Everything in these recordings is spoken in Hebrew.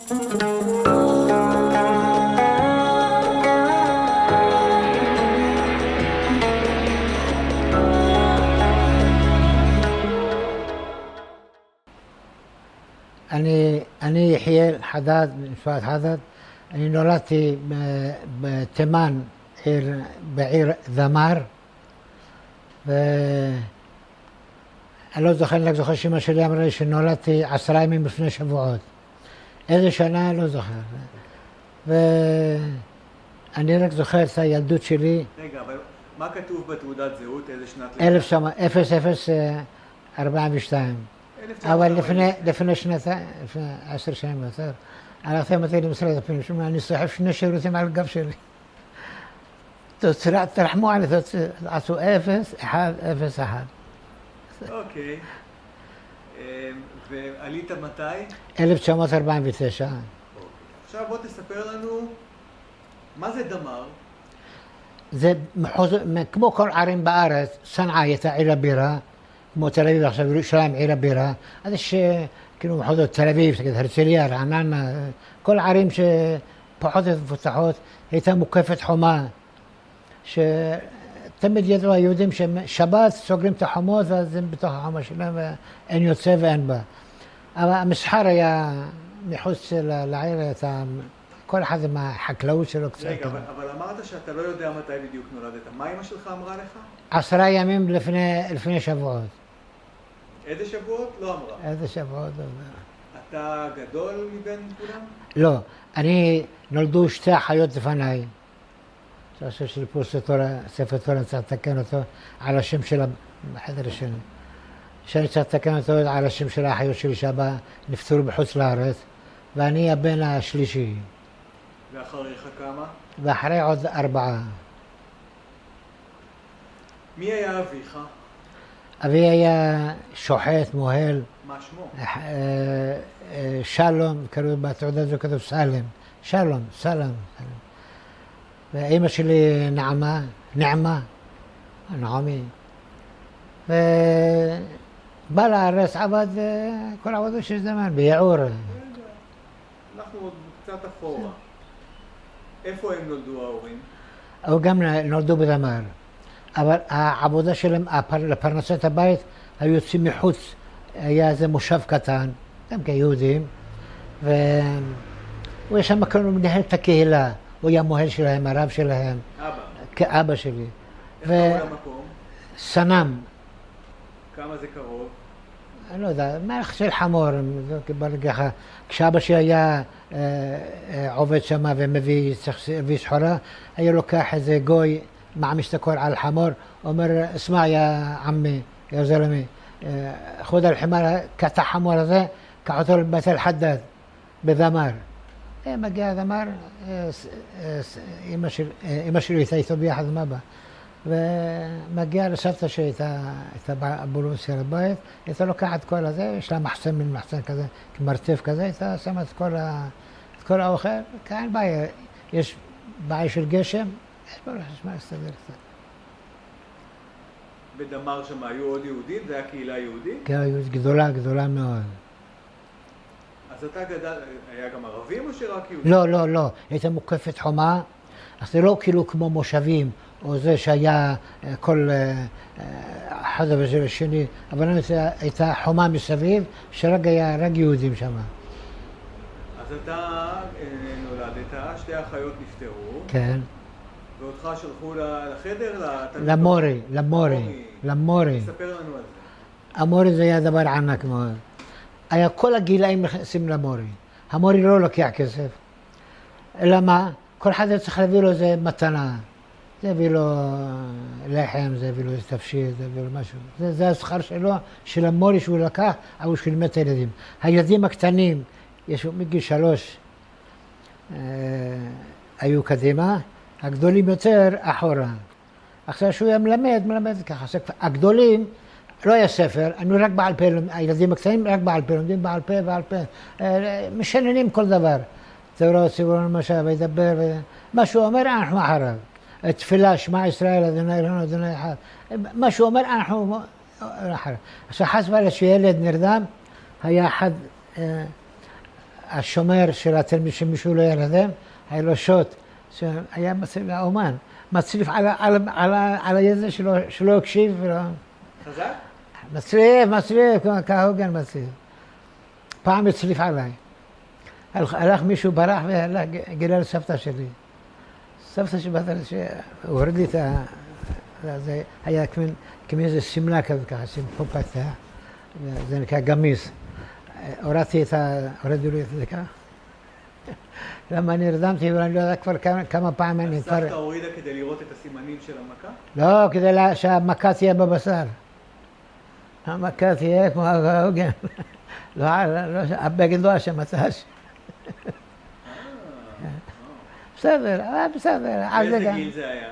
אני יחיאל חדד, משפחת חדד. אני נולדתי בתימן, בעיר דמר. ואני לא זוכר, אני רק זוכר שאמא שלי אמרה לי שנולדתי 10 ימים לפני שבועות. איזה שנה, לא זוכר. ואני רק זוכר את הילדות שלי. רגע, אבל מה כתוב בתעודת זהות? איזה שנת לידה? 0042. אבל לפני שנתיים, לפני 10 שנים יותר, הלכתי אמרתי למשרד הפנים, אני סוחב 2 שירותים על הגב שלי. תרחמו עלי, עשו 0101. אוקיי. ועלית מתי? 1949. עכשיו בוא תספר לנו, מה זה דמר? זה כמו כל ערים בארץ, צנעא הייתה עיר הבירה, כמו תל אביב עכשיו, ירושלים עיר הבירה, אז יש כאילו מחוזות תל אביב, הרצליה, רעננה, כל ערים שפחות מפותחות, הייתה מוקפת חומה, שתמיד ידעו היהודים ששבת סוגרים את החומות ואז הם בתוך החומה שלהם ואין יוצא ואין בה. אבל המסחר היה מחוץ לעיר, כל אחד עם החקלאות שלו קצת. רגע, אבל אמרת שאתה לא יודע מתי בדיוק נולדת. מה אמא שלך אמרה לך? 10 ימים לפני שבועות. איזה שבועות? לא אמרה. איזה שבועות? אתה גדול מבין כולם? לא, נולדו 2 אחיות לפניי. שעכשיו שלי פה ספר תורה, צריך לתקן אותו על השם שלה בחדר השני. שאני צריך לתקן אותו על השם של האחיות שלי שהבא נפטרו בחוץ לארץ, ואני הבן השלישי. ואחריך כמה? ואחרי עוד 4. מי היה אביך? אבי היה שוחט, מוהל. מה שמו? שלום, בתעודה הזו כתוב סלם. שלום, סלם. ואמא שלי נעמה, ובא לארץ, עבד כל עבודו של זמן, ביעור. אנחנו עוד קצת אחורה. איפה הם נולדו ההורים? הם גם נולדו בדמר, אבל העבודה שלהם, לפרנסת הבית, היו יוצאים מחוץ, היה איזה מושב קטן, גם כיהודים, והוא היה שם מנהל את הקהילה. הוא היה מוהל שלהם, הרב שלהם. אבא? כאבא שלי. איך קראו למקום? סנם. כמה זה קרוב? אני לא יודע, מלך של חמור, ככה. כשאבא שלי היה עובד שם ומביא סחורה, היה לוקח איזה גוי, מעמיס את הכל על חמור, אומר, אסמע יא עמי, יא זלמי, חוד על חמר, קח את החמור הזה, קח אותו לבית אל-חדד, בדמר. מגיע דמר, אמא שלי הייתה איתו ביחד עם אבא, ומגיע לסבתא שהייתה הבולוס של הבית, הייתה לוקחת כל הזה, יש לה מחסן מן מחסן כזה, כמרתף כזה, הייתה שמה את כל האוכל, כאן בעיה, יש בעיה של גשם, יש בעיה חשמל להסתדר קצת. בדמר שם היו עוד יהודים? זה היה קהילה יהודית? כן, גדולה מאוד. אז אתה היה גם ערבים או שרק יהודים? לא, הייתה מוקפת חומה, אז זה לא כאילו כמו מושבים, או זה שהיה כל אחד ושל השני, אבל הייתה חומה מסביב, שרק היה רק יהודים שם. אז אתה נולדת, 2 אחיות נפטרו. כן. ואותך שלחו לחדר? למורי. תספר לנו על זה. המורי זה היה דבר ענק מאוד. היה כל הגילאים נכנסים למורי. המורי לא לוקח כסף. אלא מה? כל אחד צריך להביא לו איזה מתנה. זה הביא לו לחם, זה הביא לו איזה תפשיט, זה הביא לו משהו. זה השכר שלו, של המורי שהוא לקח, אבל הוא שילמד את הילדים. הילדים הקטנים, מגיל 3, היו קדימה, הגדולים יותר אחורה. עכשיו שהוא היה מלמד ככה. הגדולים, לא היה ספר, אני רק בעל פה, הילדים הקטנים רק בעל פה, לומדים בעל פה, משננים כל דבר. תורה, ציוורון, משהו, וידבר, מה שהוא אומר, אנחנו אחריו. תפילה, שמע ישראל, אדוני אלוהינו, אדוני אחד. מה שהוא אומר, אנחנו אחריו. עכשיו חס וחלילה שילד נרדם, היה אחד השומר של התלמיד שמישהו לא ירדם, היה לו שוט, שהיה האומן, מצליף על היד שלא הקשיב. חזק? מצליף, כהוגן מצליף. פעם הצליף עליי. הלך מישהו ברח והלך גילה לסבתא שלי. סבתא שהוריד לי את ה... זה היה כמו איזה שמלה כזה ככה, שפה פתח, זה נקרא גמיס. הורדו לי את זה ככה. למה אני הרדמתי, אבל אני לא יודע כבר כמה פעמים אני כבר... הסבתא הורידה כדי לראות את הסימנים של המכה? לא, כדי שהמכה תהיה בבשר. המכה תהיה כמו ההוגן. לא, הבגד לא אשם, הצש. בסדר, בסדר. באיזה גיל זה היה?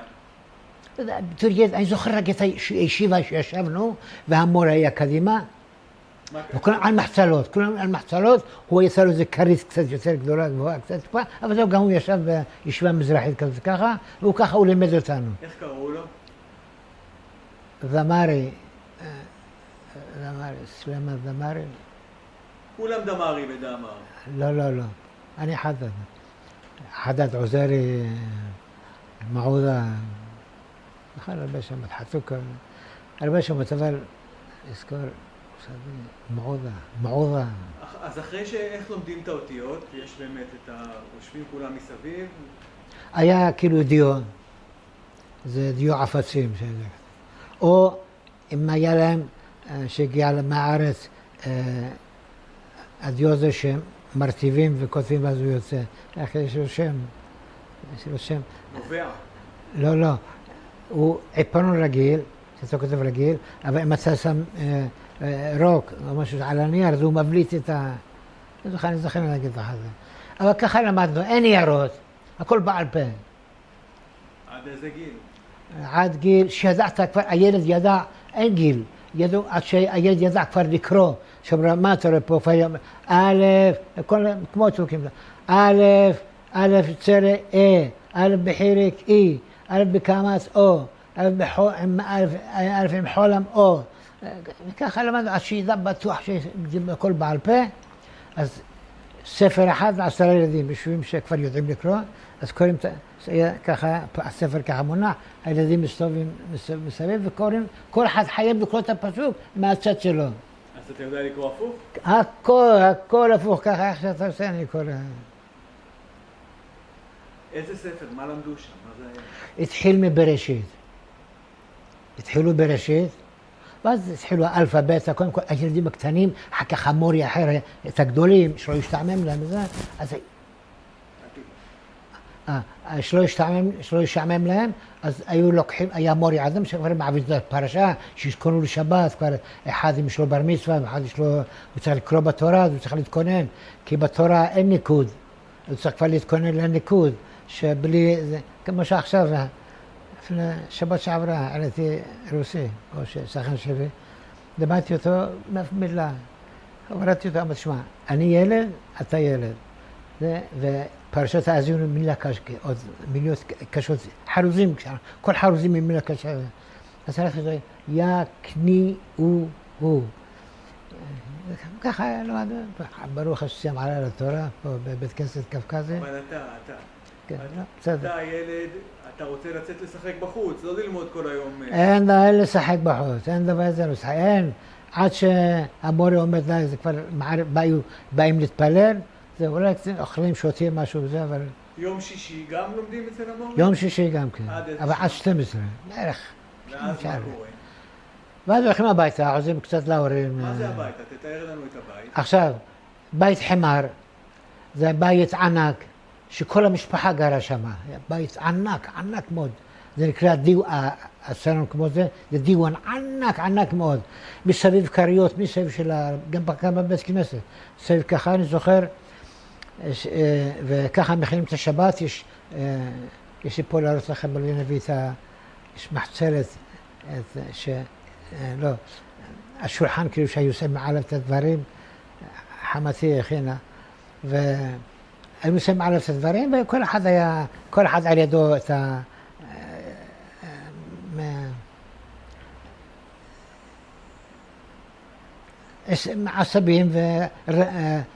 אני זוכר רק את הישיבה שישבנו, והמור היה קדימה. וכולם על מחצלות, כולם על מחצלות, הוא יצא לו איזה כרית קצת יותר גדולה, גבוהה, קצת טיפה, אבל זהו, גם הוא ישב בישיבה מזרחית כזה ככה, והוא ככה, הוא לימד אותנו. איך קראו לו? דמארי, סלמה דמארי. כולם דמארי ודמאר. לא, אני חדד עוזרי, מעודה, בכלל הרבה שמות, חתוק, הרבה שמות, אבל אזכור, מעודה. אז אחרי איך לומדים את האותיות, יש באמת את הרושבים כולם מסביב? היה כאילו דיו, זה דיו עפצים, או אם היה להם, שהגיע מהארץ, הדיו זה שמרטיבים וכותבים ואז הוא יוצא, יש לו שם, נובע. לא, הוא עיפרון רגיל, שאתה כותב רגיל, אבל אם אתה שם רוק או משהו על הנייר, אז הוא מבליט את ה... אני זוכר להגיד לך את זה. אבל ככה למדנו, אין ניירות, הכל בעל פה. עד איזה גיל? עד גיל שידעת כבר, הילד ידע, אין גיל, עד שהילד ידע כבר לקרוא, שאומר, מה אתה רואה פה, א', כמו תורקים, א' צרה, א' בחירק, א' בקמץ, א' עם חולם, וככה למדנו, עד שידע בטוח שזה הכל בעל פה, אז ספר אחד ו10 ילדים, יושבים שכבר יודעים לקרוא, אז קוראים ככה, הספר ככה מונח, הילדים מסתובבים מסביב וקוראים, כל אחד חייב לקרוא את הפסוק מהצד שלו. אז אתה יודע לקרוא הפוך? הכל הפוך, ככה איך שאתה עושה, אני קורא. איזה ספר? מה למדו שם? מה זה היה? התחיל מבראשית. התחילו בראשית, ואז התחילו האלפבית, קודם כל הילדים הקטנים, אחר כך המורי אחר, את הגדולים, שלא ישתעמם להם וזה, אז... שלא ישעמם להם, אז היו לוקחים, היה מורי אדם שכבר מעביד את הפרשה, שיזכונו לשבת, כבר אחד יש לו בר מצווה, ואחד יש לו, הוא צריך לקרוא בתורה, הוא צריך להתכונן, כי בתורה אין ניקוד, הוא צריך כבר להתכונן לניקוד, שבלי, כמו שעכשיו, לפני שבת שעברה, עליתי רוסי, או ששכן שלי, דמעתי אותו מילה, הורדתי אותו, אמרתי, תשמע, אני ילד, אתה ילד, ופרשת האזינו מילה קשה, עוד מילות קשות, חרוזים, כל חרוזים עם מילה קשה. אז הלכתי לזה, יקניעו. ככה למדנו, ברוך השם עלה לתורה, פה בבית כנסת קווקזי. אבל אתה. כן, בסדר. אתה ילד, אתה רוצה לצאת לשחק בחוץ, לא ללמוד כל היום. אין דבר לשחק בחוץ, אין דבר זה לשחק, אין. עד שהמורה עומד לה, זה כבר באים להתפלל, זה אולי אוכלים, שותים משהו וזה, אבל... יום שישי גם לומדים אצל המורה? יום שישי גם כן, אבל עד 12, בערך. ואז מה קורה? ואז הולכים הביתה, עוזרים קצת להורים. מה זה הביתה? תתאר לנו את הבית. עכשיו, בית חמר, זה בית ענק, שכל המשפחה גרה שם. בית ענק מאוד. זה נקרא הסלון כמו זה, זה דיוון ענק מאוד. מסביב קריות, מסביב של גם בבית כנסת. מסביב ככה, אני זוכר, וככה מכינים את השבת, יש לי פה להראות לכם, אבל אני אביא יש מחצלת, לא, השולחן כאילו שהיו עושים מעליו את הדברים, חמתי הכינה, והיו עושים מעליו את הדברים, וכל אחד על ידו את עשבים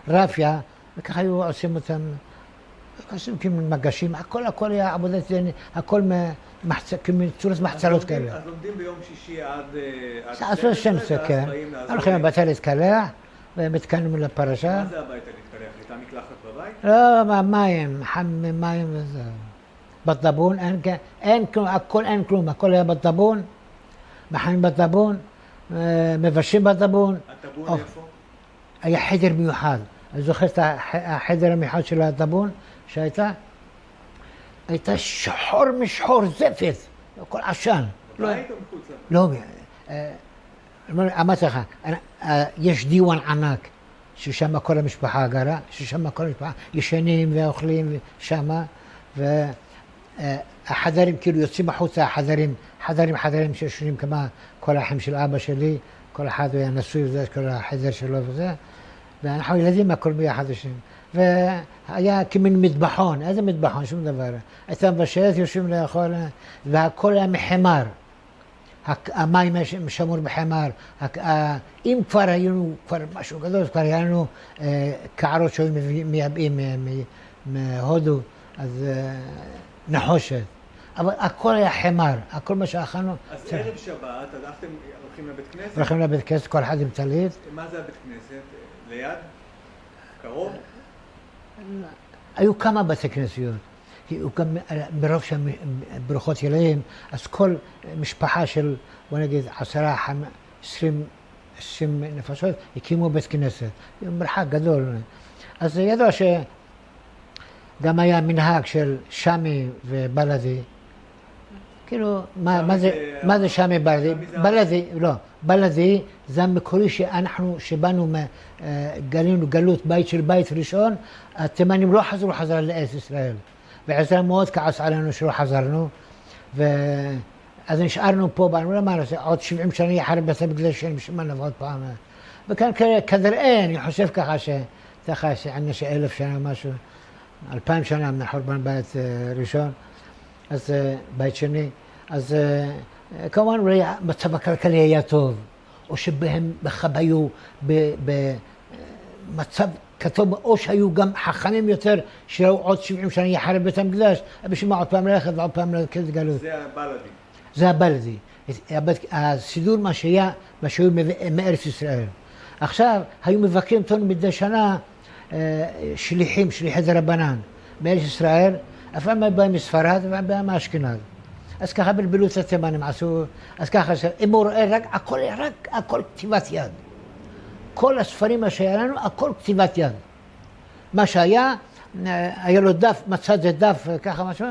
ורפיה, וככה היו עושים אותם, עושים כאילו מגשים, הכל היה עבודת, הכל צורת מחצלות כאלה. אז לומדים ביום שישי עד 12, כן. הולכים הביתה להתקלח, ומתקנים לפרשה. מה זה הביתה להתקלח? הייתה מקלחת בבית? לא, מים, מים וזה. בטבון, אין כלום, הכל היה בטבון, מחנים בטבון, מבשים בטבון. הטבון איפה? היה חדר מיוחד. אני זוכר את החדר המיוחד של הטבון שהייתה שחור משחור זפת, הכל עשן. בבית או מחוץ לבית? לא, אמרתי לך, יש דיוואן ענק, ששם כל המשפחה גרה, ששם כל המשפחה ישנים ואוכלים שמה, והחדרים כאילו יוצאים החוצה, חדרים שישנים כמה כל האחים של אבא שלי, כל אחד היה נשוי וזה, כל החדר שלו וזה, ואנחנו ילדים הכל ביחד יושבים. והיה כמין מטבחון, איזה מטבחון? שום דבר. הייתה מבשלת, יושבים לאכול, והכל היה מחמר. המים שמור בחמר. אם כבר היינו, כבר משהו גדול, כבר היה לנו קערות שהיו מייבאים מהודו, אז נחושת. אבל הכל היה חמר, הכל מה שאכלנו. אז ערב שבת, אתם הולכים לבית כנסת? הולכים לבית כנסת, כל אחד עם טלית. מה זה הבית כנסת? ליד? קרוב? היו כמה בתי כנסיות. מרוב שהם ברוכות ילדים, אז כל משפחה של, בוא נגיד, 20 נפשות, הקימו בית כנסת. מרחק גדול. אז ידוע שגם היה מנהג של שמי ובלדי. כאילו, מה זה שמי בלדי? בלדי זה המקורי שבאנו, גלינו גלות בית של בית ראשון, התימנים לא חזרו חזרה לארץ ישראל. ועזרא מאוד כעס עלינו שלא חזרנו, אז נשארנו פה, באנו למה נעשה, עוד 70 שנה יחר בית המקדש, בשביל נבוא עוד פעם. וכאן כנראה, אני חושב ככה שעניין של 1000 שנה משהו, 2000 שנה מן חורבן בית ראשון, אז בית שני, אז כמובן אולי המצב הכלכלי היה טוב, או שבהם היו במצב כתוב, או שהיו גם חכמים יותר, שראו עוד 70 שנה יחרב בית המקדש, בשביל מה עוד פעם ללכת ועוד פעם ללכת גלות. זה הבלדי. זה הבלדי. הסידור מה שהיו מארץ ישראל. עכשיו, היו מבקרים אותנו מדי שנה שליחי דרבנן מארץ ישראל, אף פעם באים מספרד ואף פעם מאשכנז. אז ככה בלבלו את התימנים עשו, אז ככה, אם הוא רואה הכל כתיבת יד. כל הספרים שהיה לנו, הכל כתיבת יד. מה שהיה, היה לו דף, מצא את זה דף, ככה משהו,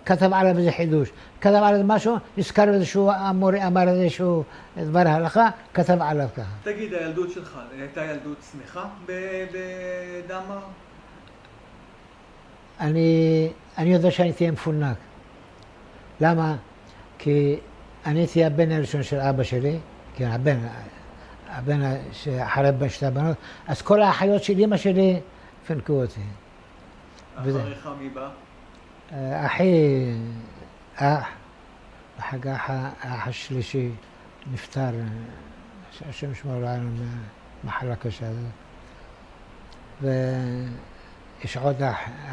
כתב עליו איזה חידוש. כתב עליו משהו, נזכר איזשהו המורה, אמר איזשהו דבר הלכה, כתב עליו ככה. תגיד, הילדות שלך, הייתה ילדות שמחה בדמר? אני יודע שאני תהיה מפונק. למה? כי אני הייתי הבן הראשון של אבא שלי, כי הבן שאחרי בן שתי הבנות, אז כל האחיות של אמא שלי פנקו אותי. אחריך מי בא? אחי, אחר כך האח השלישי נפטר, השם שמור לנו ממחלה קשה הזאת. ויש עוד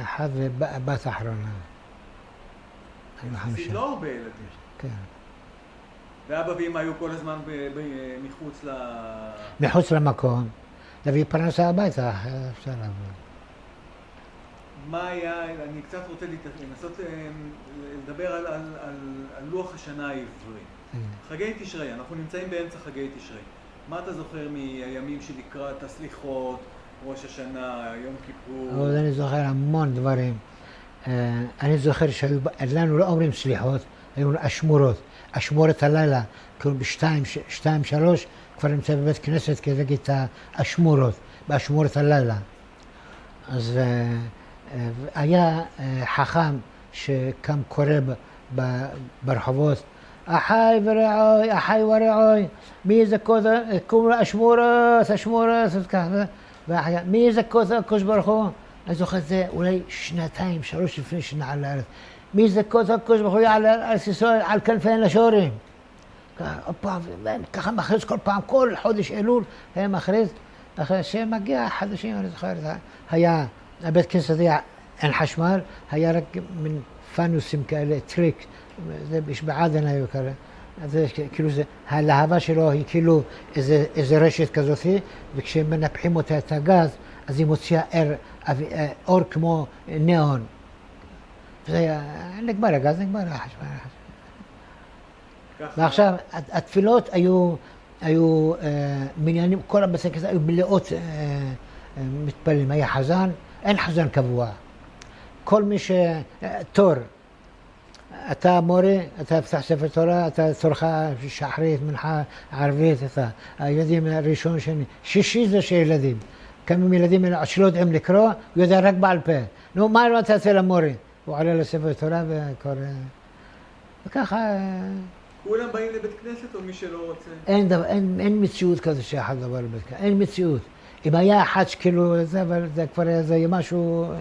אחד ובת אחרונה. יחסית לא הרבה ילדים. כן. ואבא ואמא היו כל הזמן מחוץ למקום, להביא פרנסה הביתה, אפשר לעבוד. מה היה, אני קצת רוצה לנסות לדבר על לוח השנה העברי. חגי תשרי, אנחנו נמצאים באמצע חגי תשרי. מה אתה זוכר מהימים שלקראת הסליחות, ראש השנה, יום כיפור? אני זוכר המון דברים. אני זוכר שהיו לנו לא אומרים סליחות, היו אשמורות. אשמורת הלילה, כאילו בשתיים, שלוש, כבר נמצא בבית כנסת כדי להגיד את האשמורות, באשמורת הלילה. אז היה חכם שקם קורא ברחובות, אחי ורעוי, מי זכות, קוראים לו אשמורות, ככה, מי זכות הקדוש ברוך הוא? אני זוכר את זה אולי 2, 3 לפני שנעל לארץ. מי זכות הקדוש ברוך הוא על ארץ ישראל, על כנפיהן לשורשים. ככה מכריז כל פעם, כל חודש אלול, היה מכריז, אחרי שמגיע חדשים, אני זוכר, היה, הבית כנסת היה, אין חשמל, היה רק מן פאנוסים כאלה, טריק, זה בעדן היו כאלה. אז כאילו הלהבה שלו היא כאילו איזה רשת כזאת, וכשמנפחים אותה את הגז, אז היא מוציאה אור כמו ניאון. וזה נגמר הגז, נגמר החשמל. ועכשיו, התפילות היו מניינים, כל הבתי כנסת היו מלאות מתפללים, היה חזן, אין חזן קבוע. כל מי תור, אתה מורה, אתה פתח ספר תורה, אתה תורך שחרית, מנחה, ערבית, אתה הילדים הראשון, שני, שישי זה שילדים. כמה ילדים שלא יודעים לקרוא, הוא יודע רק בעל פה. נו, מה לא תעשה למורה? הוא עולה לספר תורה וקורא. וככה... כולם באים לבית כנסת או מי שלא רוצה? אין מציאות כזה שאחד לבוא לבית כנסת, אין מציאות. אם היה אחד שכאילו זה, אבל זה כבר היה משהו...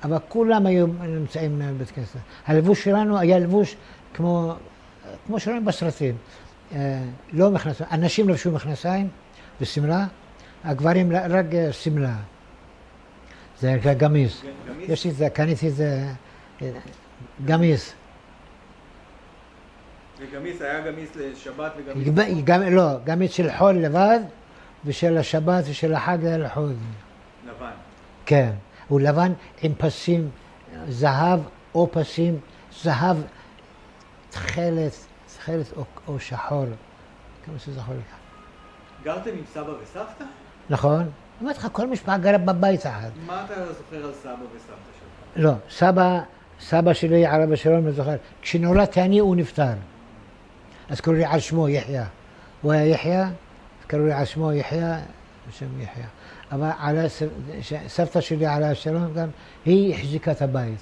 אבל כולם היו נמצאים בבית כנסת. הלבוש שלנו היה לבוש כמו שרואים בסרטים. לא מכנסיים, אנשים לבשו מכנסיים ושמלה, הגברים רק שמלה. זה גמיס. יש לי את זה, קניתי את זה, גמיס. וגמיס, היה גמיס לשבת וגמיס... לא, גמיס של חול לבד, ושל השבת ושל החג היה לחוד. לבן. כן. הוא לבן עם פסים זהב או פסים זהב תכלת או שחור, כמה שזכור לך. גרתם עם סבא וסבתא? נכון. אמרתי לך, כל משפחה גרה בבית אחד. מה אתה זוכר על סבא וסבתא שלך? לא, סבא שלי עליו השלום, אני זוכר. כשנולדתי אני הוא נפטר. אז קראו לי על שמו יחיא. הוא היה יחיא, אז קראו לי על שמו יחיא, בשם יחיא. אבל סבתא שלי עליה השלום גם, היא החזיקה את הבית.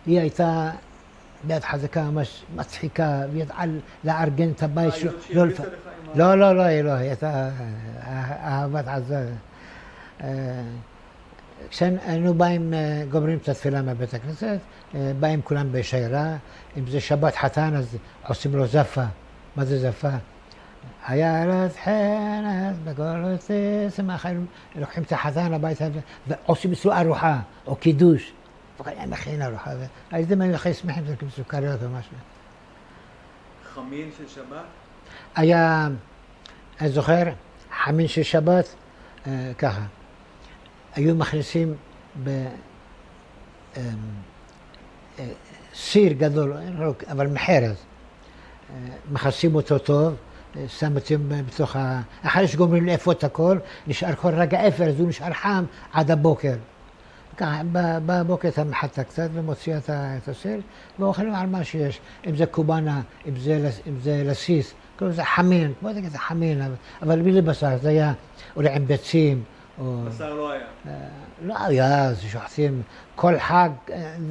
היא הייתה ביד חזקה, ממש מצחיקה, וידעה לארגן את הבית. לא, היא הייתה אהבת עזה. כשהיינו באים, גומרים את התפילה מבית הכנסת, באים כולם בשיירה, אם זה שבת חתן אז עושים לו זפה. מה זה זפה? היאלת חנת בגולת שמחים, לוקחים את החתן הביתה ועושים אצלו ארוחה או קידוש. הם מכין ארוחה, הילדים היו הכי שמחים, זה כמו סוכריות או משהו. חמין של שבת? היה, אני זוכר, חמין של שבת, ככה, היו מכניסים סיר גדול, אבל מחרז, מכסים אותו טוב, שם אותם בתוך אחרי שגומרים לאפות הכל, נשאר כל רגע אפר, אז הוא נשאר חם עד הבוקר. ככה, בבוקר אתה מחטא קצת ומוציא את הסיר, ואוכלים על מה שיש, אם זה קובאנה, אם זה לסיס, כל זה חמין, בוא תגיד זה חמין, אבל בלי בשר, זה היה אולי עם ביצים. בשר לא היה? לא היה, זה שוחטים, כל חג,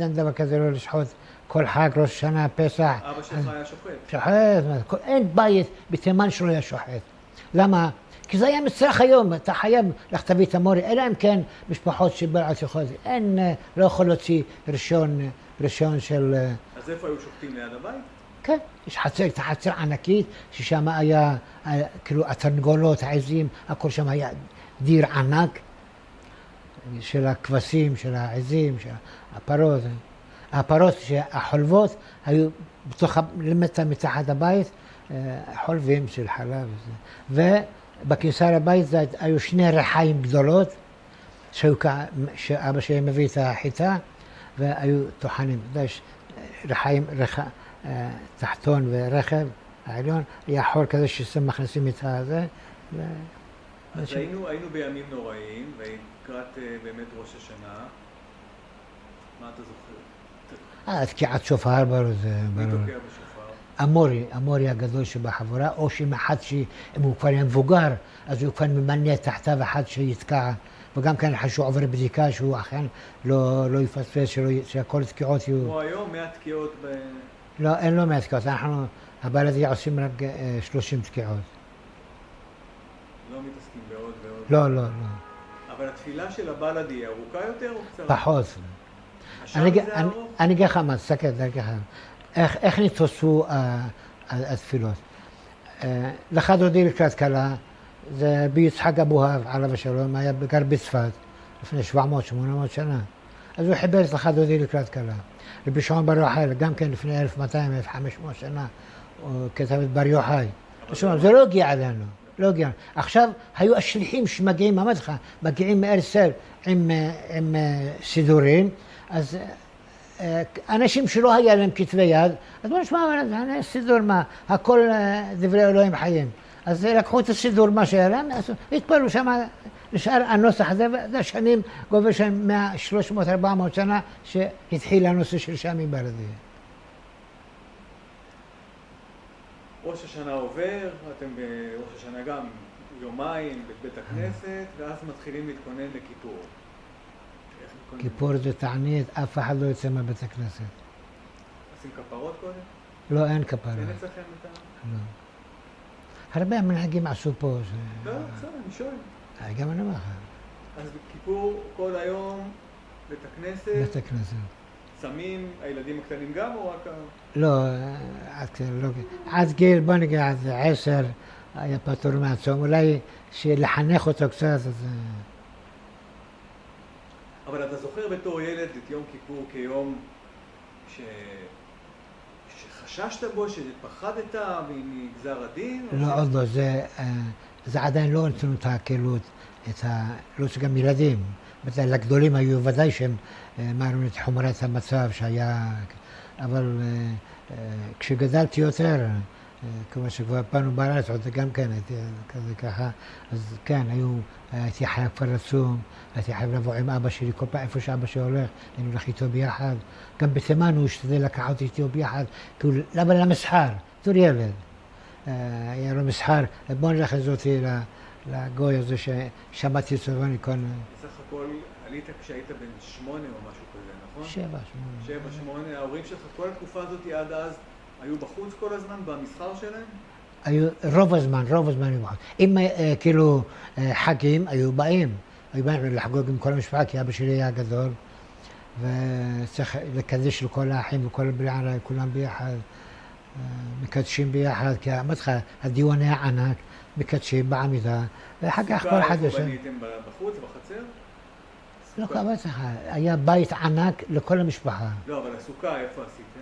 אין דבר כזה לא לשחוט. כל חג, ראש שנה, פסח. אבא שלך היה שוחט? שוחט, אין בית בתימן שלא היה שוחט. למה? כי זה היה מצרך היום, אתה חייב לך תביא את המורי, אלא אם כן משפחות שבלעת יכולת. אין, לא יכול להוציא רישיון של... אז איפה היו שוחטים ליד הבית? כן, יש חצר ענקית, ששם היה כאילו התרנגולות, העזים, הכל שם היה דיר ענק של הכבשים, של העזים, של הפרות. הפרות החולבות היו למטה מתחת הבית, חולבים של חלב. ובכניסה לבית היו שני ריחיים גדולות, שאבא שלי מביא את החיטה, והיו טוחנים. יש ריחיים, תחתון ורכב, העליון, היה חור כזה שמכניסים את הזה. אז היינו בימים נוראים, ולקראת באמת ראש השנה. מה אתה זוכר? תקיעת שופר, ברור זה. מי תוקע בשופר? המורי הגדול שבחבורה, או שאם הוא כבר היה מבוגר, אז הוא כבר ממנה תחתיו אחד שיתקע, וגם כאן שהוא עובר בדיקה, שהוא אכן לא יפספס, שהכל תקיעות יהיו... כמו היום, 100 תקיעות ב... לא, אין לו 100 תקיעות, אנחנו, הבלדיה עושים רק 30 תקיעות. לא מתעסקים בעוד? לא. אבל התפילה של הבלדי ארוכה יותר או קצרה? פחות. אני אגיד לך מה, תסתכל, איך נתפסו התפילות. לך דודי לקראת קלה, זה רבי יצחק אבוהב, עליו השלום, היה גר בצפת לפני 700-800 שנה. אז הוא חיבר את החד-הודי לקראת כלה. רבי שמעון בר יוחאי, גם כן לפני 1200-1500 שנה, הוא כתב את בר יוחאי. זה לא הגיע אלינו, לא הגיע. עכשיו היו השליחים שמגיעים, אמרתי לך, מגיעים מארץ ישראל עם סידורים, אז אנשים שלא היה להם כתבי יד, אז בוא נשמע, סידור מה, הכל דברי אלוהים חיים. אז לקחו את הסידור, מה שהיה להם, אז התפללו שם, נשאר הנוסח הזה, וזה שנים, גובר שם 300-400 שנה, שהתחיל הנושא של שמי ברדי. ראש השנה עובר, אתם בראש השנה גם יומיים בבית הכנסת, ואז מתחילים להתכונן לכיפור. כיפור זה תענית, אף אחד לא יוצא מבית הכנסת. עושים כפרות קודם? לא, אין כפרה. אין אצלכם את ה... לא. הרבה המנהגים עשו פה. לא, בסדר, אני שואל. גם אני אומר לך. אז בכיפור כל היום בית הכנסת, בית הכנסת. צמים הילדים הקטנים גם או רק ה... לא, עד גיל, בוא נגיד, עד 10 היה פטור מהצום. אולי שלחנך אותו קצת, אז... אבל אתה זוכר בתור ילד את יום כיפור כיום שחששת בו, שפחדת מגזר הדין? לא, עוד לא, זה עדיין לא נתנו את הקלות, לא שגם ילדים, לגדולים היו ודאי שהם מראים את חומרת המצב שהיה, אבל כשגדלתי יותר, כמו שכבר באנו בארץ, עוד גם כן, הייתי כזה ככה, אז כן, הייתי חייב כבר לצום, הייתי חייב לבוא עם אבא שלי, כל פעם איפה שאבא שלי הולך, אני הולך איתו ביחד. גם בתימן הוא השתדל לקחת איתו ביחד, למה למסחר, בתור ילד. היה לו מסחר, בוא נלך לזאתי לגוי הזה ששמעתי אותו ואני כאן. בסך הכל עלית כשהיית בן 8 או משהו כזה, נכון? 7, 8. ההורים שלך כל התקופה הזאת עד אז היו בחוץ כל הזמן במסחר שלהם? היו רוב הזמן היו בחוץ. אם כאילו חגים היו באים לחגוג עם כל המשפחה, כי אבא שלי היה גדול, וצריך לקדש לכל האחים וכל הבריאה, כולם ביחד, מקדשים ביחד, כי אמרתי לך, הדיון היה ענק, מקדשים בעמידה, ואחר כך כל אחד יושב. סוכה איפה בניתם בחוץ, בחצר? לא, אמרתי לך, היה בית ענק לכל המשפחה. לא, אבל הסוכה איפה עשיתם?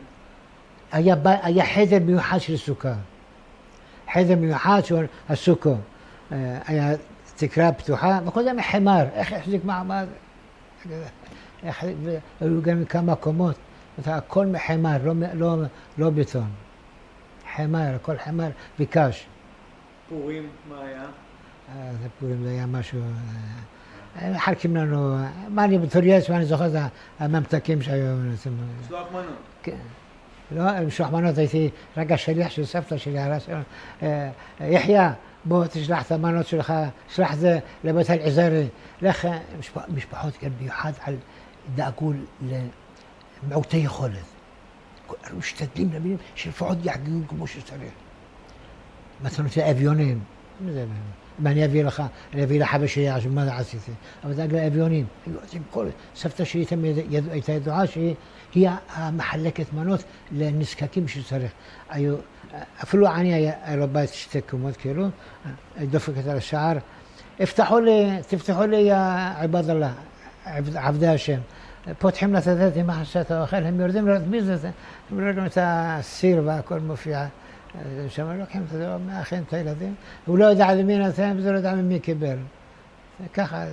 היה חדר מיוחד של סוכה. חדר מיוחד של הסוכו. היה תקרה פתוחה, וקודם חמר, איך החזיק מעמד? היו גם כמה קומות, הכל מחמר, לא בטון. חמר, הכל חמר וקש. פורים, מה היה? זה פורים, זה היה משהו... מחלקים לנו, מה אני בתור ילד, ואני זוכר את הממתקים שהיו... משלוח מנות. כן. לא, משלוח מנות הייתי רק השליח של סבתא שלי, יחיא, בוא תשלח את המנות שלך, שלח זה לבית אל-עזרי. לך, משפחות כאלה במיוחד דאגו למעוטי יכולת. משתדלים למינים שלפחות יחגגו כמו שצריך. מתנות לאביונים. אם אני אביא לך, אני אביא לחבשי עשו, מה זה עשיתי? אבל דאג לאביונים. סבתא שלי הייתה ידועה שהיא המחלקת מנות לנזקקים שצריך. אפילו אני היה לו בית 2 קומות כאילו, דופקת על השער. תפתחו לי יא עבד אללה, עבדי השם. פותחים לתת עם החשת האוכל, הם יורדים לראות מי זה, הם רואים את הסיר והכל מופיע. שם לוקחים את זה, מאחים את הילדים, הוא לא יודע למי נתן, וזה לא יודע ממי קיבל. ככה.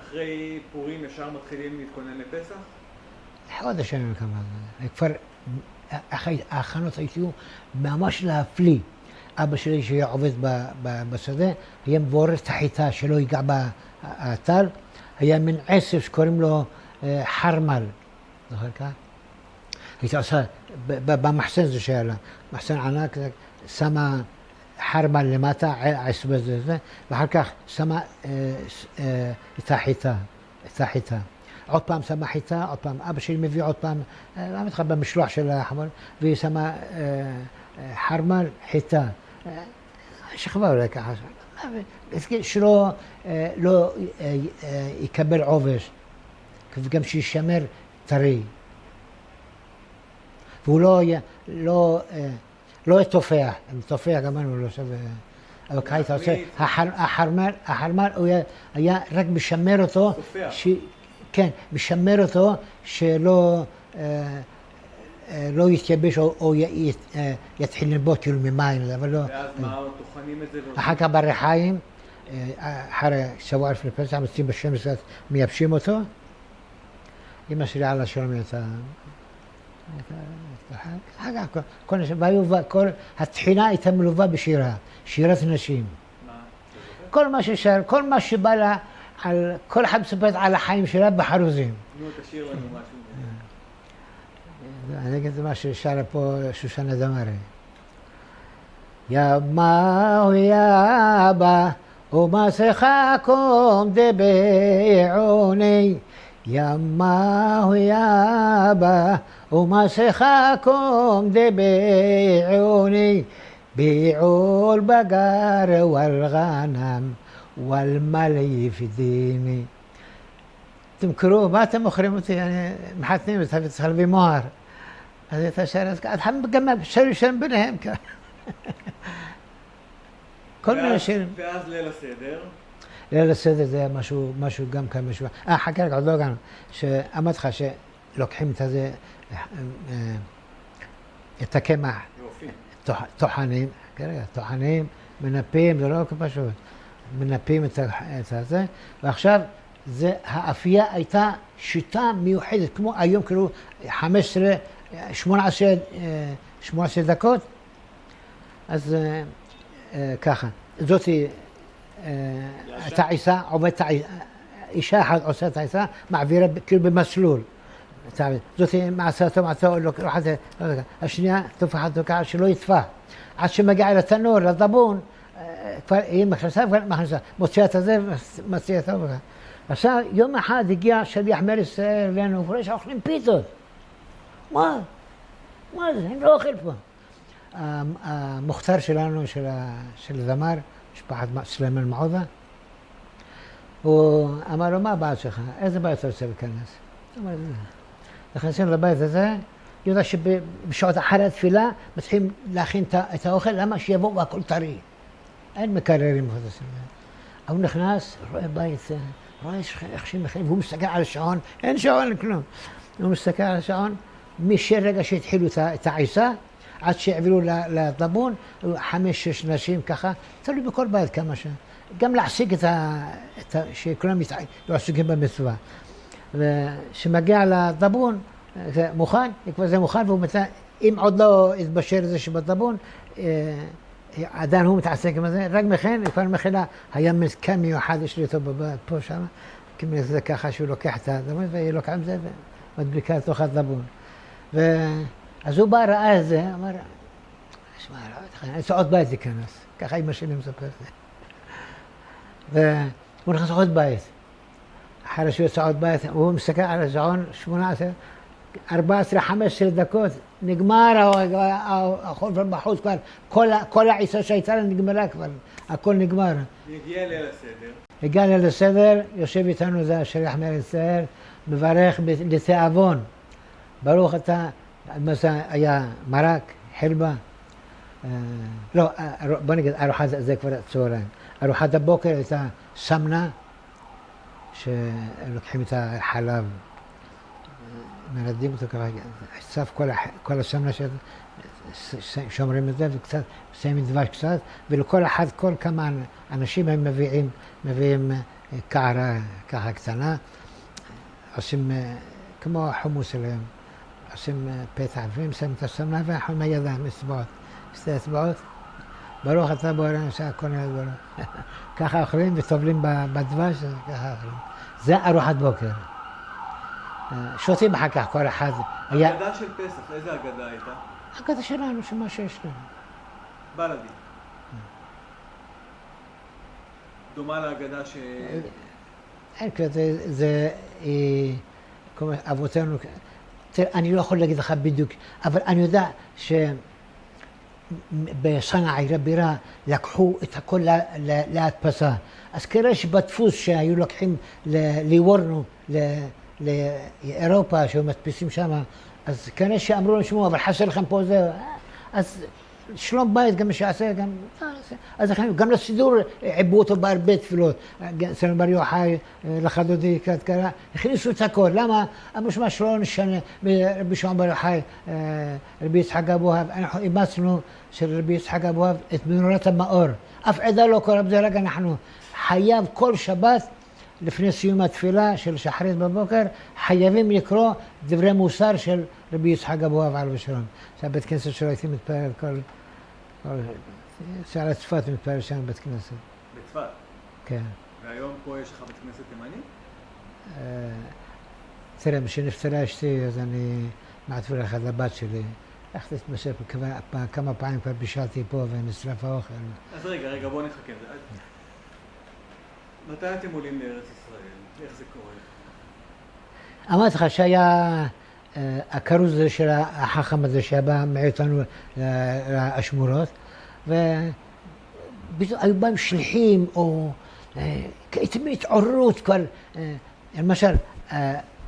אחרי פורים ישר מתחילים להתכונן לפסח? חודש ימים כמה. כבר, ההכנות היו ממש להפליא. אבא שלי שהיה עובד בשדה, היה מבורר את החיטה שלא ייגע בטל, היה מן עשב שקוראים לו חרמל. זוכר כך? הייתה עושה, במחסן זה שהיה לה, מחסן ענק, שמה חרמל למטה, עשב זה, ואחר כך שמה את החיטה. עוד פעם שמה חיטה, עוד פעם, אבא שלי מביא עוד פעם, לא מתחיל במשלוח של החמור, והיא שמה חרמל, חיטה. שכבה אולי ככה, שלא יקבל עובש, וגם שישמר טרי. והוא לא יתופח, אם תופח גם הוא לא שווה, אבל היית עושה, החרמל הוא היה רק משמר אותו, כן, משמר אותו שלא לא יתייבש או יתחיל לנבוט כאילו ממים, אבל לא. ואז מה, טוחנים את זה? אחר כך בריחיים, אחרי שבוע לפני פסח, מוצאים בשמש, מייבשים אותו. אמא שלי על השלום יצאה. אחר כך, כל התחינה הייתה מלווה בשירה, שירת נשים. מה? כל מה ששר, כל מה שבא לה, כל אחד מספרת על החיים שלה בחרוזים. נו, תשאיר לנו משהו. אני אגיד מה ששרה פה שושנה דמארי. יא מאו יא אבא ומסככם דבעוני יא מאו יא אבא ומסככם דבעוני بعول بقر والغنم والمال يفديني تمكروه ما تمخرمتي يعني محتنين تخلبي مهر هذه تشارك أتحمل بجمع شر شن بينهم كل من شيء ואז ליל הסדר. ליל הסדר זה משהו גם כאן משהו. חכה רגע, עוד לא הגענו. שאמרתי לך שלוקחים את הזה, את הקמח, טוחנים, טוחנים, מנפים, זה לא כל פשוט. מנפים את זה, ועכשיו האפייה הייתה שיטה מיוחדת, כמו היום כאילו 18 דקות, אז ככה, זאתי את העיסה, עובדת אישה אחת עושה את העיסה, מעבירה כאילו במסלול. זאתי מעשתו, השנייה תופחת תוקעה שלא יטפח. עד שמגיעה לתנור, לדבון, כבר היא מכניסה וכבר מכניסה. מוציאה את זה, מוציאה את זה. עכשיו, יום אחד הגיע שליח מר ישראל אלינו, ואומר שאוכלים פיתות. מה? מה זה? אני לא אוכל פה. המוכתר שלנו, של זמר, משפחת סלימן מעודה, הוא אמר לו, מה הבעיה שלך? איזה בעיה אתה רוצה להיכנס? הוא אמר, נכנסים לבית הזה, יודע שבשעות אחרי התפילה מתחילים להכין את האוכל, למה שיבואו והכל טרי. אין מקררים. הוא נכנס, רואה בית, רואה איך שהם מכינים, והוא מסתכל על השעון, אין שעון לכלום. הוא מסתכל על השעון, משרגע שהתחילו את העיסה, עד שהעבירו לדבון, 5-6 נשים ככה, תלוי בכל בית כמה שעה. גם להעסיק שכולם יעסוקים במצווה. וכשמגיע לדבון, זה מוכן, כבר זה מוכן, אם עוד לא התבשל זה שבדבון, עדיין הוא מתעסק עם זה, רק מכן, כבר מכילה, היה מתקן מיוחד, יש לי אותו בבית פה שם, כמו זה ככה שהוא לוקח את הדבון, והיא לוקחה עם זה ומדביקה לתוך הדבון. אז הוא בא, ראה את זה, אמר, שמע, אני רוצה עוד בית להיכנס, ככה אמא שלי מספרת. והוא נכנס עוד בית. אחרי שהוא יוצא עוד בית, הוא מסתכל על השעון, 14-15 דקות, נגמר החול בחוץ כבר, כל העיסה שהייתה לה נגמרה כבר, הכל נגמר. הגיע ליל הסדר. הגיע ליל הסדר, יושב איתנו זה השליח מר ישראל, מברך לתיאבון. ברוך אתה, היה מרק, חלבה, לא, בוא נגיד, ארוחת זה כבר צהריים. ארוחת הבוקר הייתה סמנה, שלוקחים את החלב, מרדים אותו ככה, צף כל הסמנה ששומרים את זה, וקצת שמים דבש קצת, ולכל אחד, כל כמה אנשים הם מביאים קערה ככה קטנה, עושים כמו חומוס אליהם, עושים פתח ושמים את הסמנה ואנחנו עם הידיים, שתי אצבעות, ברוך אתה בורא עושה הכל נהד ברוך. ככה אוכלים וטובלים בדבש, ככה אוכלים. זה ארוחת בוקר. שותים אחר כך כל אחד. אגדה של פסח, איזה אגדה הייתה? אגדה שלנו, שמה שיש לנו. בלדי. דומה לאגדה ש... אין כזה, זה... כמו אבותינו... אני לא יכול להגיד לך בדיוק, אבל אני יודע שבסנא העיר הבירה לקחו את הכל להדפסה. אז כנראה שבדפוס שהיו לוקחים ליוורנו, לאירופה, שהיו מדפיסים שם, אז כנראה שאמרו לנו, שמעו, אבל חסר לכם פה זה, אז שלום בית, גם מי שיעשה, גם... אז גם לסידור עיבו אותו בהרבה תפילות. אצלנו בר יוחאי, לחדודי, כתקרה, הכניסו את הכל. למה? המשמע שלא נשנה, רבי שמעון בר יוחאי, רבי יצחק אבוהב, אנחנו אימצנו של רבי יצחק אבוהב את מנורת המאור. אף עדה לא קורה בזה, רק אנחנו חייב כל שבת, לפני סיום התפילה של שחרית בבוקר, חייבים לקרוא דברי מוסר של רבי יצחק אבוהב עליו השלום. זה הבית כנסת שלו, הייתי מתפלל כל שער הצפת מתפלל שם בית כנסת. בצפת? כן. והיום פה יש לך בית כנסת תימני? תראה, כשנפטרה אשתי, אז אני מעטפל אחד לבת שלי. הלכתי להתמשך כמה פעמים כבר בישלתי פה ונשרף האוכל. אז רגע, בוא נחכה. מתי אתם עולים לארץ ישראל? איך זה קורה? אמרתי לך שהיה הכרוז הזה של החכם הזה שבא מאיתנו לאשמורות, והיו בהם שליחים או התעוררות כבר, למשל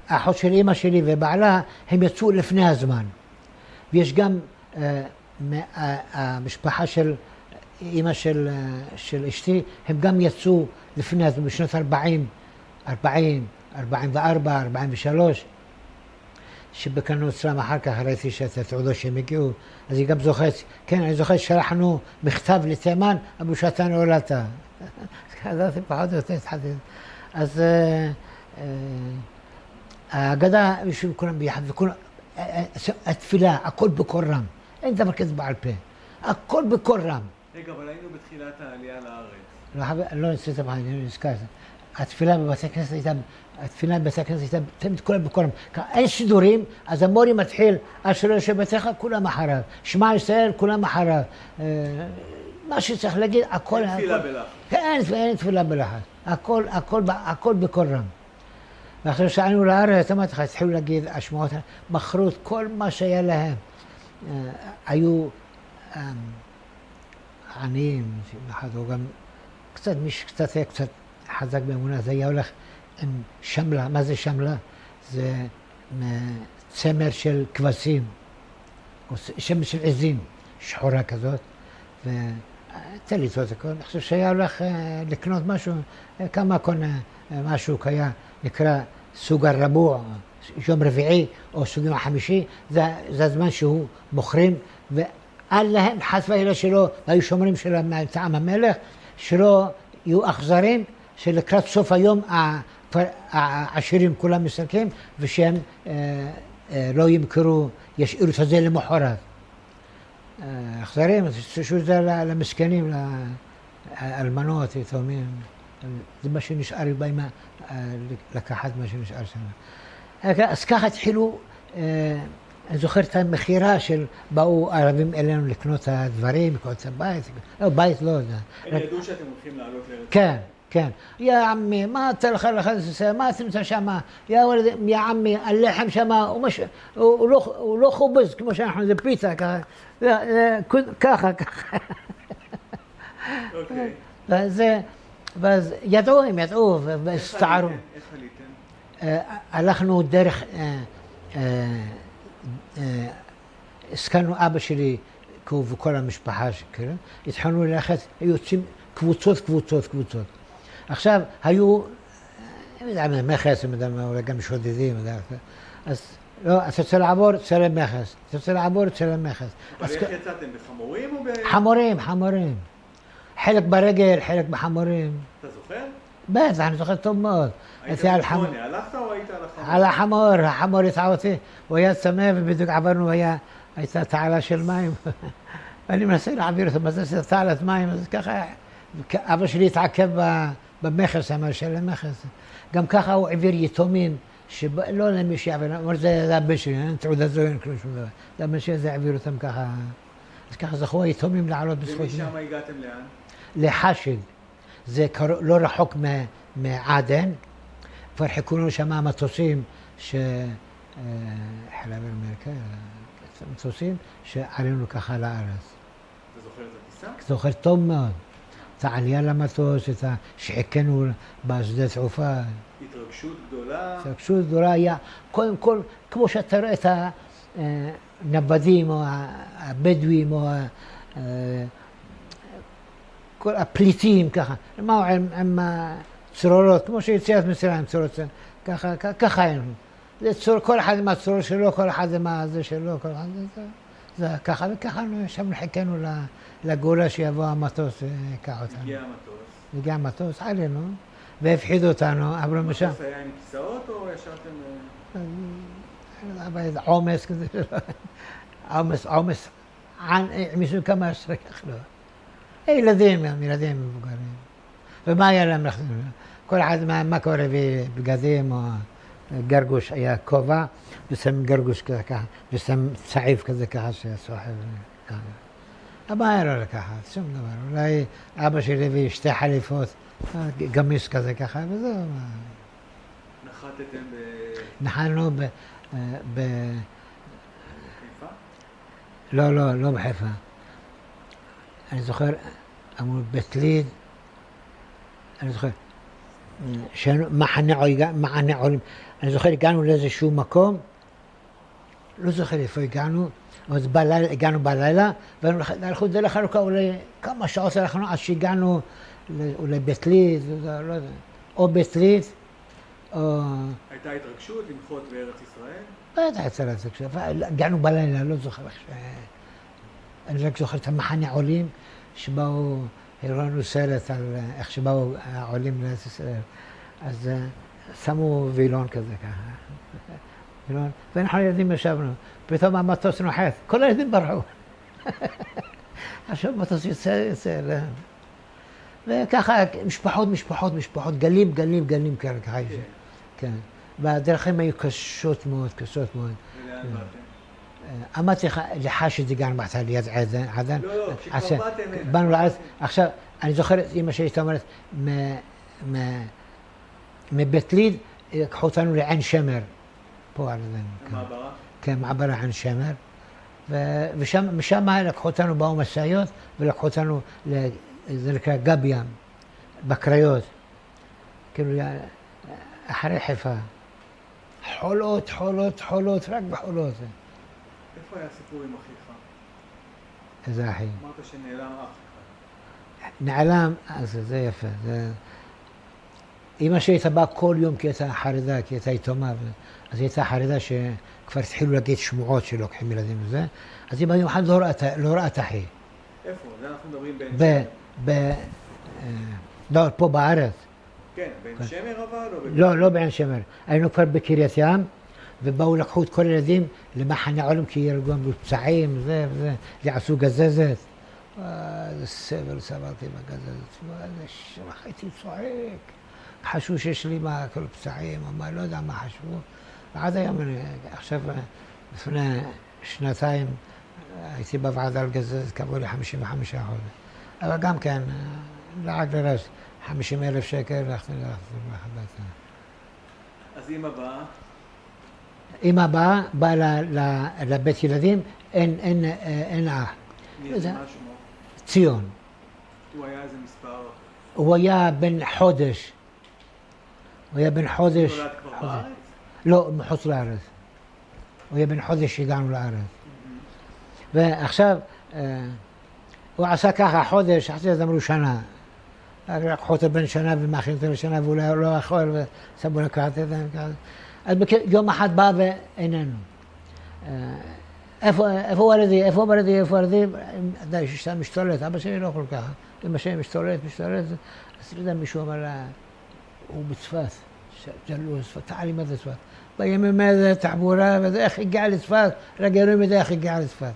האחות של אמא שלי ובעלה הם יצאו לפני הזמן, ויש גם המשפחה של אמא של אשתי, הם גם יצאו לפני הזמן בשנות 40, 44, 43, שבקרנו אצלם אחר כך ראיתי שאת התעודות שהם הגיעו, אז היא גם זוכרת, כן, אני זוכרת ששלחנו מכתב לתימן, אבו שאתה נולדת. אז פחות או יותר התחדד. אז האגדה, יושבים כולם ביחד, התפילה, הכל בקול רם. אין דבר כזה בעל פה. הכל בקול רם. רגע, אבל היינו בתחילת העלייה לארץ. לא נצאת מה, אני נזכר. התפילה בבתי הכנסת הייתה תמיד כולם בקול רם. אין סידורים, אז המורי מתחיל, אשר יושב ביתך, כולם אחריו. שמע ישראל, כולם אחריו. מה שצריך להגיד, הכל... אין תפילה בלחץ. אין תפילה בלחץ. הכל בקול רם. ואחרי שעלינו לארץ, אמרתי לך, התחילו להגיד, השמועות, מכרו את כל מה שהיה להם. היו עניים, או גם קצת, מי שקצת היה קצת חזק באמונה, זה היה הולך עם שמלה. מה זה שמלה? זה צמר של כבשים, או שמש של עזים, שחורה כזאת. ותן לי את הכל. אני חושב שהיה הולך לקנות משהו, כמה קונה משהו היה נקרא סוג הרבוע, יום רביעי או סוג יום החמישי, זה הזמן שהוא מוכרים, ועל להם חס וחלילה שלא, והיו שומרים שלהם מטעם המלך, שלא יהיו אכזרים, שלקראת סוף היום העשירים כולם מסתכלים, ושהם לא ימכרו, ישאירו את זה למחרת. אכזרים, תשאירו את זה למסכנים, לאלמנות, יתומים. זה מה שנשאר, באים לקחת מה שנשאר שם. אז ככה התחילו, אני זוכר את המכירה של באו ערבים אלינו לקנות את הדברים, לקנות את הבית, לא, בית לא. הם ידעו שאתם הולכים לעלות לארץ. כן, כן. יא עמי, מה אתה לך מה אתה שמה? יא עמי, הלחם שמה, הוא לא חובז כמו שאנחנו, זה פיצה, ככה. אוקיי. ואז הם ידעו והסתערו. איך עליתם? הלכנו דרך, הסכנו אבא שלי וכל המשפחה שכאלה, התחלנו ללכת, היו יוצאים קבוצות. עכשיו היו, אני יודע, מכס, אולי גם שודדים, אז לא, אתה רוצה לעבור, תשלם מכס. אתה רוצה לעבור, תשלם מכס. אבל איך יצאתם? בחמורים או חמורים. חלק ברגל, חלק בחמורים. אתה זוכר? בטח, אני זוכר טוב מאוד. היית בשמונה, הלכת או היית על על החמור? החמור, החמור יצא אותי, הוא היה צמא ובדיוק עברנו, הייתה תעלה של מים. ואני מנסה להעביר אותו, מה זה תעלת מים, אז ככה, אבא שלי התעכב במכס, אמר שלם מכס. גם ככה הוא העביר יתומים, שלא למי שיעביר, אמר זה הבן שלי, אין תעודה זו, אין כלום שום דבר. זה הבן שלי, זה העביר אותם ככה. אז ככה זכו היתומים לעלות בזכות. ומשם הגעתם לאן? לחשד, זה לא רחוק מעדן, כבר חיכו לנו שם המטוסים חיל האוויר האמריקאי, מטוסים שעלינו ככה לארץ. אתה זוכר את הטיסה? זוכר טוב מאוד, את העלייה למטוס, את שחיכינו בשדה תעופה. התרגשות גדולה היה, קודם כל, כמו שאתה רואה את הנוודים או הבדואים או כל הפליטים ככה, מה עם צרורות, כמו שיציאת מצרים צרורות, ככה היינו. זה צור, כל אחד עם הצרור שלו, כל אחד עם הזה שלו, כל אחד זה ככה, וככה שם חיכינו לגאולה שיבוא המטוס ויקח אותנו. הגיע המטוס, עלינו, והפחידו אותנו, אבל משם... המטוס היה עם כיסאות או ישבתם... עומס כזה, עומס, העמיסו כמה עשרה ככה. ילדים מבוגרים. ומה היה להם? כל אחד מה קורה בבגדים או גרגוש, היה כובע, ושם גרגוש ככה, ושם צעיף כזה ככה שסוחב ככה. מה היה לו לקחת? שום דבר. אולי אבא שלי הביא שתי חליפות, גמיש כזה ככה, וזהו. נחתתם נחלנו בחיפה? לא בחיפה. אני זוכר, אמרו בית ליד, אני זוכר, מחנה עולים, אני זוכר הגענו לאיזשהו מקום, לא זוכר איפה הגענו, אז הגענו בלילה, והלכו את זה לחלוקה אולי כמה שעות הלכנו עד שהגענו אולי בית ליד, לא יודע, או בית ליד, או... הייתה התרגשות לנחות בארץ ישראל? בטח יצא להתרגשות, הגענו בלילה, לא זוכר איך אני רק זוכר את המחנה עולים שבאו, הראינו סרט על איך שבאו העולים לארץ ישראל, אז שמו וילון כזה ככה, וילון, ואנחנו ילדים ישבנו, פתאום המטוס נוחת, כל הילדים ברחו. עכשיו המטוס יוצא אליהם. וככה משפחות, גלים כאלה ככה. כן. והדרכים היו קשות מאוד. ולאן באתם? אמרתי לך שדיגענו בהתחלה ליד עדן. לא, כשכבר באתם... באנו לארץ, עכשיו, אני זוכר את אמא שלי אומרת, מבית ליד, לקחו אותנו לעין שמר, פה על עדן. מעברה? כן, מעברה עין שמר. ומשם לקחו אותנו, באו משאיות, ולקחו אותנו, זה נקרא גביים, בקריות. כאילו, אחרי חיפה. חולות, רק בחולות. איפה היה הסיפור עם אחיך? איזה אחי? אמרת שנעלם אח אחד. נעלם, אז זה יפה. אמא שלי הייתה באה כל יום כי הייתה חרדה, כי הייתה יתומה, אז היא הייתה חרדה שכבר התחילו להגיד שמועות שלוקחים ילדים וזה, אז אמא יום אחד לא ראה את אחי. איפה? זה אנחנו מדברים בעין שמר. לא, פה בארץ. כן, בעין שמר אבל? לא בעין שמר. היינו כבר בקריית ים, ובאו לקחו את כל הילדים למחנה עולים כי יהיו גם פצעים וזה, יעשו גזזת. איזה סבל סבלתי בגזזת. הייתי צועק. חשבו שיש לי כל פצעים, או לא יודע מה חשבו. ועד היום, עכשיו, לפני שנתיים, הייתי בוועדה על גזזת, קבעו לי 55%. אבל גם כן, לעג לרש, 50,000 שקל, והלכתי הביתה. אז אמא באה? אמא באה לבית ילדים, אין אח. מי זה מה שמו? ציון. הוא היה איזה מספר? הוא היה בן חודש. הוא היה בן חודש. הוא נולד כבר בארץ? לא, מחוץ לארץ. הוא היה בן חודש שהגענו לארץ. ועכשיו, הוא עשה ככה חודש, אחרי זה אמרו שנה. לקחו אותו בן שנה ומאכילים אותו לשנה והוא לא יכול ושמו לקחת את זה. אז יום אחד בא ואיננו. איפה וולדי? די, שאתה משתולט, אבא שלי לא כל כך. אמא שלי משתולט, אז לא יודע, מישהו אמר לה, הוא בצפת, שאלו צפת, תעלי מה זה צפת. בימים האלה תחבורה, ואיך הגיעה לצפת, רק ירואים את זה איך הגיעה לצפת.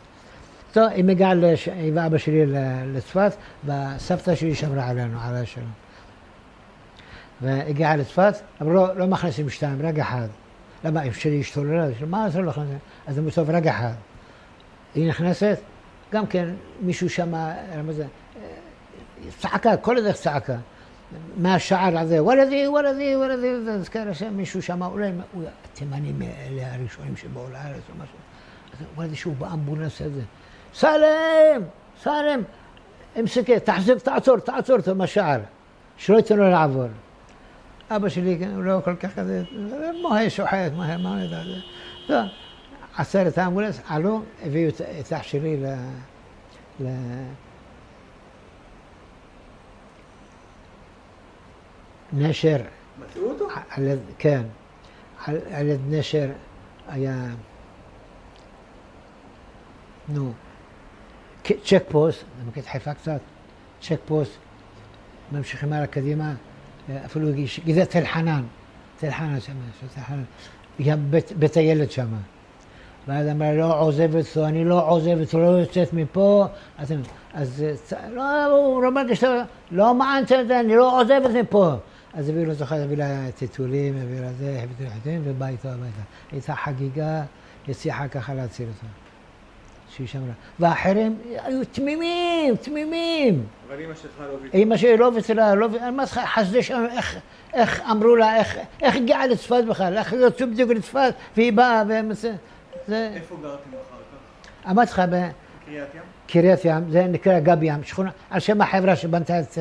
טוב, היא הגיעה ואבא שלי לצפת, והסבתא שלי שמרה עלינו, על השלום. והגיעה לצפת, אבל לא מכניסים שתיים, רק אחד. למה, אם שלי השתוללה, מה זה לא מכניסים? אז הם בסוף רק אחד. היא נכנסת, גם כן מישהו שם, צעקה, כל הדרך צעקה. מהשער הזה, וולדי, אז כאלה שמישהו שם, אולי התימנים אלה הראשונים שבאו לארץ או משהו. אז וולדי שהוא באמבולנס הזה, סלם, אמסקה, תעצור אותו מהשער, שלא ייתן לו לעבור. אבא שלי, הוא לא כל כך כזה, מוהה שוחט, מה הוא יודע. לא, עצר את האמבולנס, עלו, הביאו את אח שלי נשר, מצאו אותו? כן, על יד נשר היה, נו, צ'ק פוסט, אני מכיר את חיפה קצת, צ'ק פוסט, ממשיכים הלאה קדימה, אפילו גזע תל חנן שם, תל חנן, היה בית הילד שם. ואז אמרה, לא עוזבת אותו, אני לא עוזבת, לא יוצאת מפה, אז לא, הוא לא מרגיש טוב, לא מענת את זה, אני לא עוזבת מפה. אז הביא לו זוכר, הביא לה טיטולים, הביא לה זה, הביא לה חיתים, ובא איתו הביתה. הייתה חגיגה, הצליחה ככה להציל אותו. שהיא שמרה. והאחרים היו תמימים. אבל אמא שלך לא ויתרה. אמא שלי לא ויתרה, מה צריכה, חסדי שם, איך אמרו לה, איך הגיעה לצפת בכלל, איך יוצאו בדיוק לצפת, והיא באה, איפה גרתם אחר כך? אמרתי לך, קריית ים? קריית ים, זה נקרא גב ים, שכונה, על שם החברה שבנתה את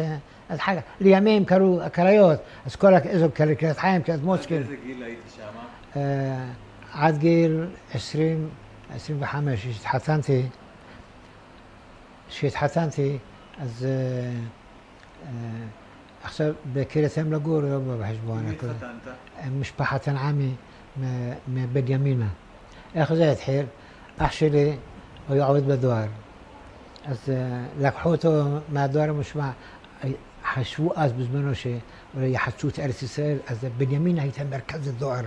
חגה. לימים קראו הקריות, אז כל האזור קריית חיים, קריית מוצקין. עד איזה גיל הייתי שם? עד גיל 20, 25, כשהתחתנתי, אז עכשיו בקריית ים לגור, לא בא בחשבון. עם מי התחתנת? עם משפחת הנעמי מבנימינה. איך זה התחיל? אח שלי, הוא היה עובד בדואר. אז לקחו אותו מהדואר המושמע. חשבו אז בזמנו שאולי יחצו את ארץ ישראל, אז בנימינה הייתה מרכז הדואר.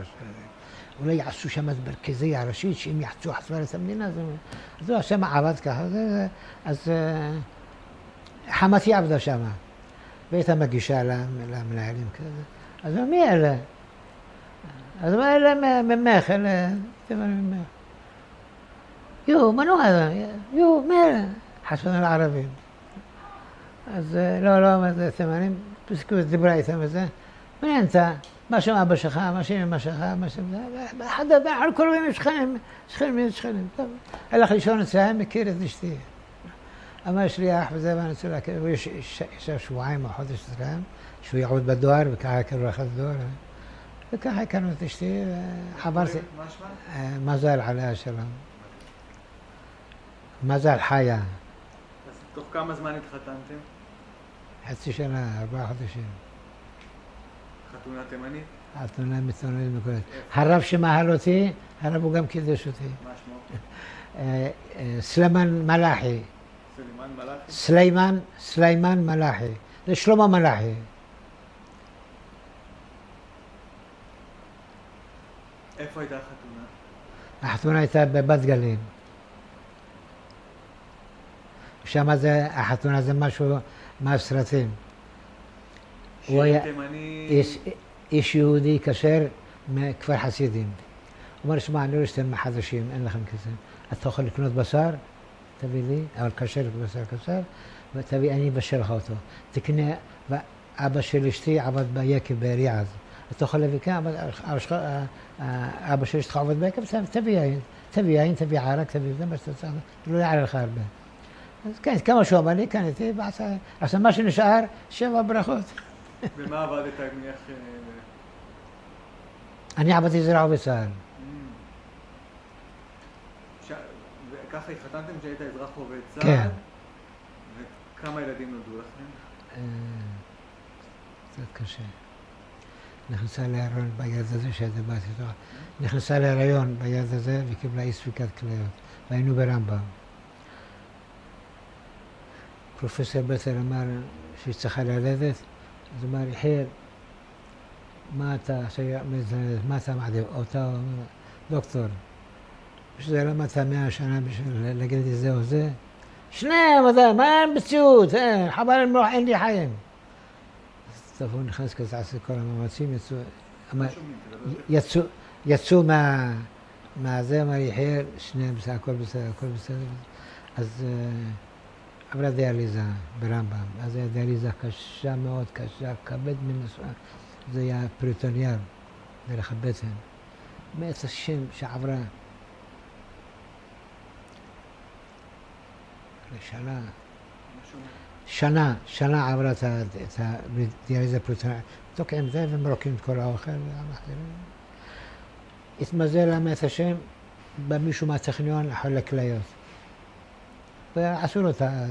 אולי יעשו שם מרכזי הראשית, שאם יחצו חסרה את המדינה, אז הוא השם עבד ככה. אז חמתי עבדה שם, והייתה מגישה למנהלים כזה. אז מי אלה? אז מה אלה ממך? ממך. מנו هذا? מי אלה? חשבנו על הערבים. אז לא, זה תימנים, פסקו, דיברה איתם וזה. מי אתה? מה שם אבא שלך, מה שם אמא שלך, מה שם זה? אנחנו קרובים שכנים. טוב, הלך לישון אצלהם, מכיר את אשתי. אמר שליח וזה, ואני רוצה להכיר, הוא ישב שבועיים או חודש אצלהם, שהוא יעבוד בדואר, וככה הכירו אחד דואר. וככה הכרנו את אשתי, חברתי. מה שמה? מזל עליה שלום. מזל חיה. אז תוך כמה זמן התחתנתם? חצי שנה, 4 חודשים. חתונה תימנית? חתונה מתנונית מקורית. הרב שמהל אותי, הרב הוא גם קידש אותי. מה שמו? סלימן מלאחי. סלימן מלאכי? סלימן מלאחי. זה שלמה מלאחי. איפה הייתה החתונה? החתונה הייתה בבת גלים. שם החתונה זה משהו מהסרטים. הוא היה תימני... איש יהודי כשר מכפר חסידים. הוא אומר, שמע, אני לא אשתן מחדשים, אין לכם כזה. אתה יכול לקנות בשר, תביא לי, אבל כשר, בשר כשר, ותביא, אני אבשל לך אותו. תקנה, ואבא של אשתי עבד ביקב בריעז. אתה יכול להביא כאן, אבא של אשתך עבד ביקב, תביא יין, תביא ערק, תביא זה, מה שאתה צריך, לא יעלה לך הרבה. אז כן, כמה שהוא אמר לי, קניתי, עכשיו מה שנשאר, 7 ברכות. ומה עבדת ממך? אני עבדתי זרע בצה"ל. ככה התחתנתם כשהיית אזרח עובד צה"ל? כן. וכמה ילדים נולדו לכם? קצת קשה. נכנסה להיריון ביד הזה שדיברתי איתו. נכנסה להיריון ביד הזה וקיבלה אי ספיקת כליות. והיינו ברמב"ם. פרופסור בטר אמר שהיא צריכה ללדת, אז הוא אמר, יחיאל, מה אתה מעדיף? אותה, דוקטור, בשביל זה למדת 100 שנה בשביל להגיד לי זה או זה? שניהם, מה המציאות? חבל למרוח, אין לי חיים. אז טוב, הוא נכנס כזה, עשה כל המאמצים, יצאו מהזה, אמר יחיאל, שניהם, הכל בסדר, הכל בסדר. אז עברה דיאליזה ברמב"ם, אז הייתה דיאליזה קשה מאוד, קשה, כבד מנשוא, זה היה פריטוניאר, דרך הבטן. מעץ השם שעברה שנה עברה את הדיאליזה פריטוניאר. תוקעים זה ומרוקעים את כל האוכל והמחזירים. התמזל לה מעץ השם, בא מישהו מהטכניון לחול לכליות. ועשו לו את ה...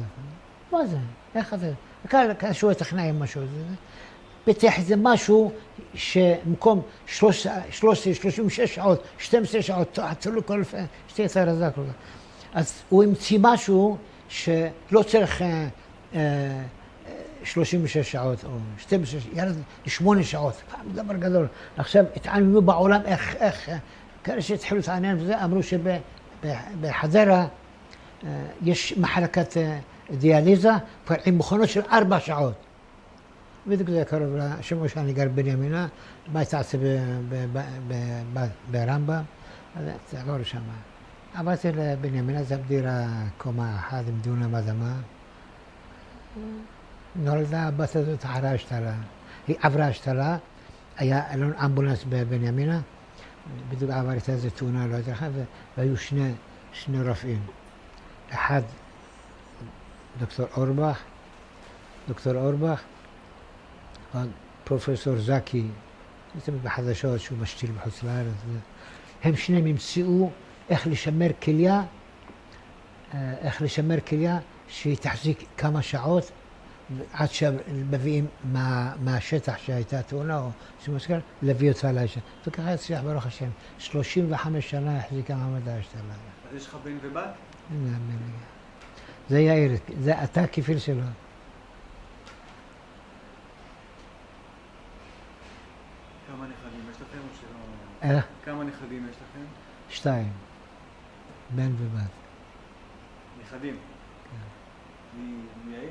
מה זה? איך זה? שהוא טכנאי משהו. פיתח איזה משהו שמקום 36 שעות, 12 שעות, עצרו לו כל 12 רזק. אז הוא המציא משהו שלא צריך 36 שעות או 12, ירד 8 שעות, דבר גדול. עכשיו התעניינו בעולם איך, כאלה שהתחילו להתעניין בזה, אמרו שבחדרה יש מחלקת דיאליזה, כבר עם מכונות של 4 שעות. בדיוק זה קרוב לשם שאני גר בנימינה, מה תעשה ברמב"ם, אז תעבור לשם. עברתי לבנימינה, זה בדירה קומה אחת עם דונם אדמה. נולדה הבת הזאת אחרי השתלה. היא עברה השתלה, היה אמבולנס בבנימינה, בדיוק עברתי איזה תאונה, לא יודעת, והיו שני רופאים. אחד, דוקטור אורבך, פרופסור זקי, זה בחדשות שהוא משתיל בחוץ לארץ. הם שניהם המציאו איך לשמר כליה שהיא תחזיק כמה שעות עד שמביאים מהשטח שהייתה תאונה או שמזכר, להביא אותה לאישה. וככה הצליח ברוך השם. 35 שנה החזיקה מעמד ההשתלה. אז יש לך בן ובת? זה יאיר, זה אתה כפיל שלו. כמה נכדים יש לכם או שלא? כמה נכדים יש לכם? 2, בן ובת. נכדים? כן. מיאיר?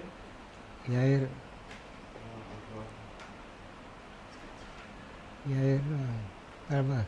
יאיר, רבק.